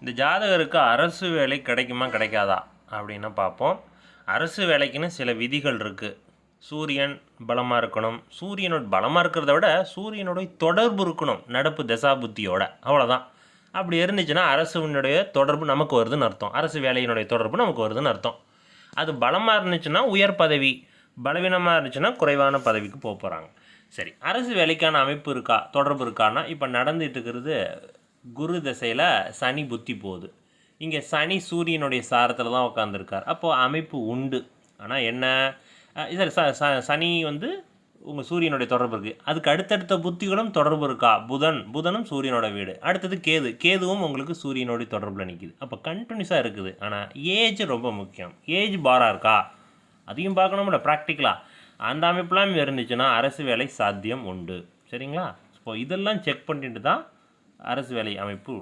இந்த ஜாதகருக்கு அரசு வேலை கிடைக்குமா கிடைக்காதா அப்படின்னா பார்ப்போம். அரசு வேலைக்குன்னு சில விதிகள் இருக்குது. சூரியன் பலமாக இருக்கணும். சூரியனோட பலமாக இருக்கிறத விட சூரியனுடைய தொடர்பு இருக்கணும் நடப்பு தசாபுத்தியோட, அவ்வளோதான். அப்படி இருந்துச்சுன்னா அரசுனுடைய தொடர்பு நமக்கு வருதுன்னு அர்த்தம். அரசு வேலையினுடைய தொடர்பு நமக்கு வருதுன்னு அர்த்தம். அது பலமாக இருந்துச்சுன்னா உயர் பதவி, பலவீனமாக இருந்துச்சுன்னா குறைவான பதவிக்கு போக போகிறாங்க. சரி, அரசு வேலைக்கான அமைப்பு இருக்கா, தொடர்பு இருக்கான்னா இப்போ நடந்துட்டு இருக்கிறது குரு தசையில் சனி புத்தி போகுது. இங்கே சனி சூரியனுடைய சாரத்தில் தான் உட்காந்துருக்கார். அப்போது அமைப்பு உண்டு. ஆனால் என்ன, சனி உங்கள் சூரியனுடைய தொடர்பு இருக்குது. அதுக்கு அடுத்தடுத்த புத்திகளும் தொடர்பு இருக்கா? புதனும் சூரியனோட வீடு. அடுத்தது கேதுவும் உங்களுக்கு சூரியனோடைய தொடர்பில் நிற்கிது. அப்போ கண்டினியூஸாக இருக்குது. ஆனால் ஏஜ் ரொம்ப முக்கியம். ஏஜ் பாராக இருக்கா அதையும் பார்க்கணும்ல ப்ராக்டிக்கலாக. அந்த அமைப்புலாம் இருந்துச்சுன்னா அரசு வேலை சாத்தியம் உண்டு. சரிங்களா? இப்போ இதெல்லாம் செக் பண்ணிட்டு தான் அரசு வேலை அமைப்பு